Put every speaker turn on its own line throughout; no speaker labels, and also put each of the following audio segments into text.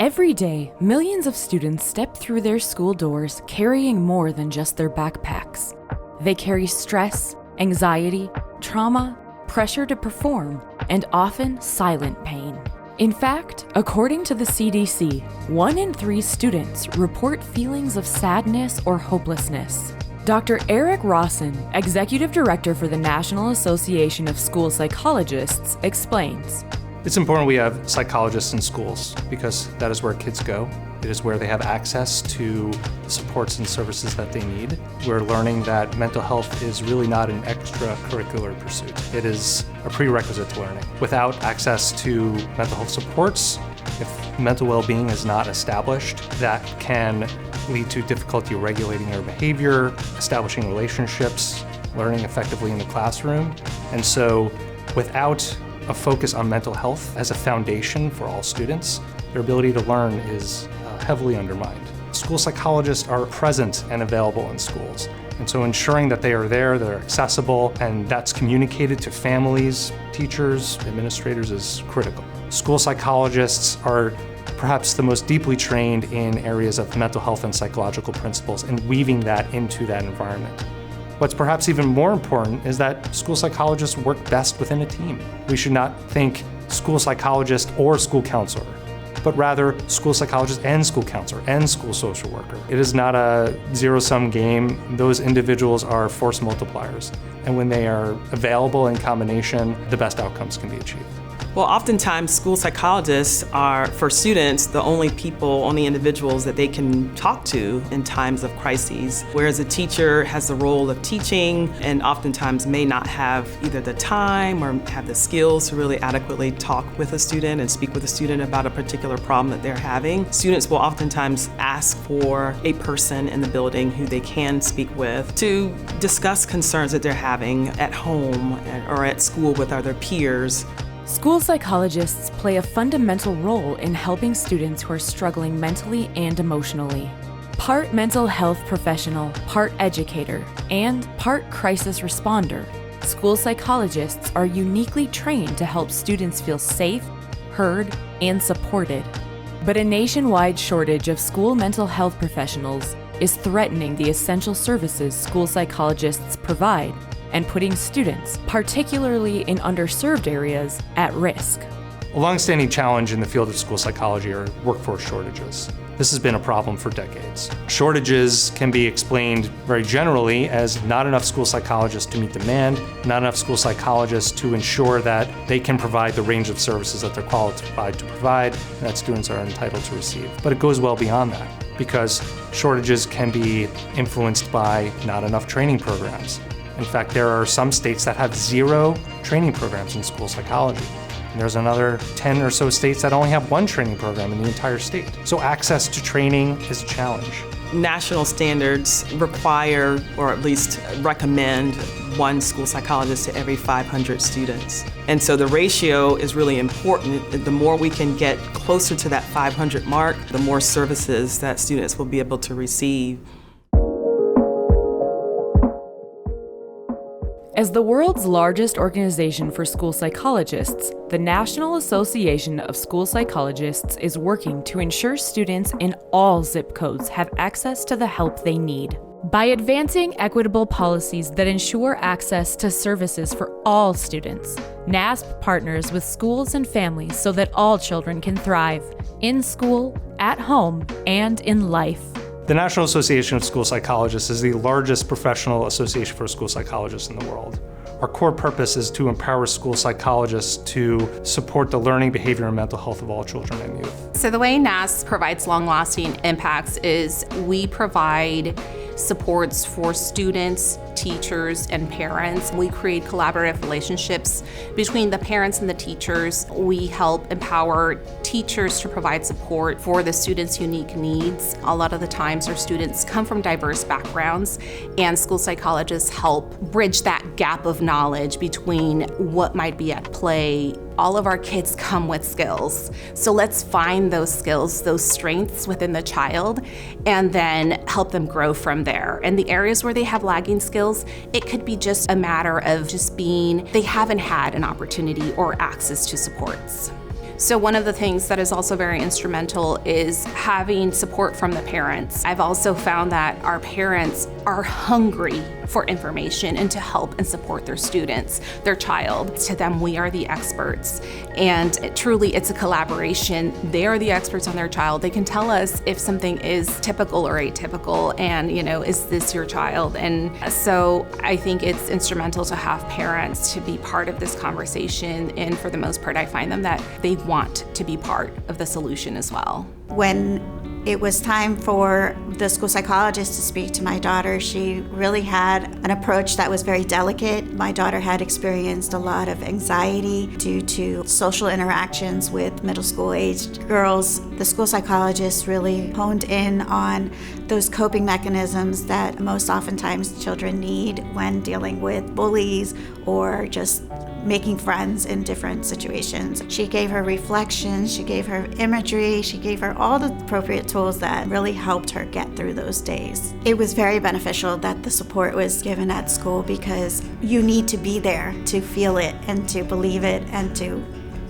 Every day, millions of students step through their school doors carrying more than just their backpacks. They carry stress, anxiety, trauma, pressure to perform, and often silent pain. In fact, according to the CDC, 1 in 3 students report feelings of sadness or hopelessness. Dr. Eric Rawson, Executive Director for the National Association of School Psychologists, explains.
It's important we have psychologists in schools because that is where kids go. It is where they have access to the supports and services that they need. We're learning that mental health is really not an extracurricular pursuit. It is a prerequisite to learning. Without access to mental health supports, if mental well-being is not established, that can lead to difficulty regulating their behavior, establishing relationships, learning effectively in the classroom. And so without a focus on mental health as a foundation for all students, their ability to learn is heavily undermined. School psychologists are present and available in schools. And so ensuring that they are there, they're accessible, and that's communicated to families, teachers, administrators is critical. School psychologists are perhaps the most deeply trained in areas of mental health and psychological principles and weaving that into that environment. What's perhaps even more important is that school psychologists work best within a team. We should not think school psychologist or school counselor, but rather school psychologist and school counselor and school social worker. It is not a zero-sum game. Those individuals are force multipliers. And when they are available in combination, the best outcomes can be achieved.
Well, oftentimes school psychologists are, for students, the only individuals that they can talk to in times of crises, whereas a teacher has the role of teaching and oftentimes may not have either the time or have the skills to really adequately talk with a student and speak with a student about a particular problem that they're having. Students will oftentimes ask for a person in the building who they can speak with to discuss concerns that they're having at home or at school with other peers.
School psychologists play a fundamental role in helping students who are struggling mentally and emotionally. Part mental health professional, part educator, and part crisis responder, school psychologists are uniquely trained to help students feel safe, heard, and supported. But a nationwide shortage of school mental health professionals is threatening the essential services school psychologists provide and putting students, particularly in underserved areas, at risk.
A longstanding challenge in the field of school psychology are workforce shortages. This has been a problem for decades. Shortages can be explained very generally as not enough school psychologists to meet demand, not enough school psychologists to ensure that they can provide the range of services that they're qualified to provide and that students are entitled to receive. But it goes well beyond that because shortages can be influenced by not enough training programs. In fact, there are some states that have 0 training programs in school psychology. And there's another 10 or so states that only have 1 training program in the entire state. So access to training is a challenge.
National standards require, or at least recommend, 1 school psychologist to every 500 students. And so the ratio is really important. The more we can get closer to that 500 mark, the more services that students will be able to receive.
As the world's largest organization for school psychologists, the National Association of School Psychologists is working to ensure students in all zip codes have access to the help they need. By advancing equitable policies that ensure access to services for all students, NASP partners with schools and families so that all children can thrive in school, at home, and in life.
The National Association of School Psychologists is the largest professional association for school psychologists in the world. Our core purpose is to empower school psychologists to support the learning, behavior, and mental health of all children and youth.
So the way NASP provides long-lasting impacts is we provide supports for students, teachers, and parents. We create collaborative relationships between the parents and the teachers. We help empower teachers to provide support for the students' unique needs. A lot of the times our students come from diverse backgrounds, and school psychologists help bridge that gap of knowledge between what might be at play. All of our kids come with skills. So let's find those skills, those strengths within the child, and then help them grow from there. And the areas where they have lagging skills, it could be just a matter of they haven't had an opportunity or access to supports. So one of the things that is also very instrumental is having support from the parents. I've also found that our parents are hungry for information and to help and support their students, their child. To them, we are the experts. And truly, it's a collaboration. They are the experts on their child. They can tell us if something is typical or atypical, and, is this your child? And so I think it's instrumental to have parents to be part of this conversation. And for the most part, I find them that they want to be part of the solution as well.
When it was time for the school psychologist to speak to my daughter, she really had an approach that was very delicate. My daughter had experienced a lot of anxiety due to social interactions with middle school aged girls. The school psychologist really honed in on those coping mechanisms that most oftentimes children need when dealing with bullies or just making friends in different situations. She gave her reflections, she gave her imagery, she gave her all the appropriate tools that really helped her get through those days. It was very beneficial that the support was given at school, because you need to be there to feel it and to believe it and to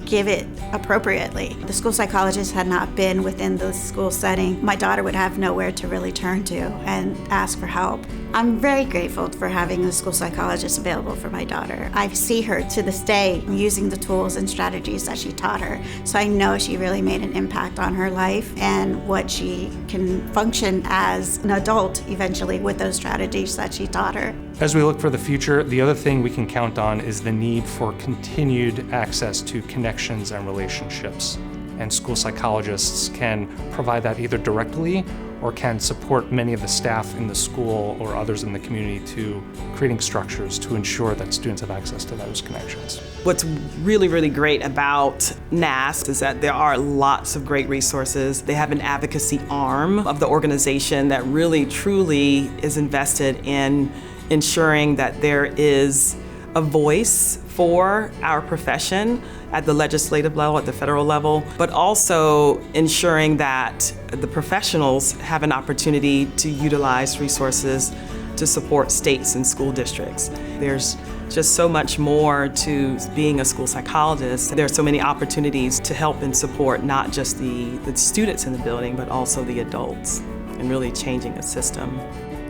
give it appropriately. The school psychologist had not been within the school setting, my daughter would have nowhere to really turn to and ask for help. I'm very grateful for having a school psychologist available for my daughter. I see her to this day using the tools and strategies that she taught her. So I know she really made an impact on her life and what she can function as an adult eventually with those strategies that she taught her.
As we look for the future, the other thing we can count on is the need for continued access to connections and relationships. And school psychologists can provide that either directly or can support many of the staff in the school or others in the community to creating structures to ensure that students have access to those connections.
What's really, really great about NASP is that there are lots of great resources. They have an advocacy arm of the organization that really, truly is invested in ensuring that there is a voice for our profession at the legislative level, at the federal level, but also ensuring that the professionals have an opportunity to utilize resources to support states and school districts. There's just so much more to being a school psychologist. There are so many opportunities to help and support not just the students in the building, but also the adults, and really changing a system.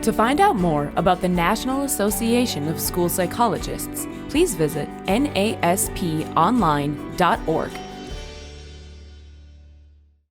To find out more about the National Association of School Psychologists, please visit nasponline.org.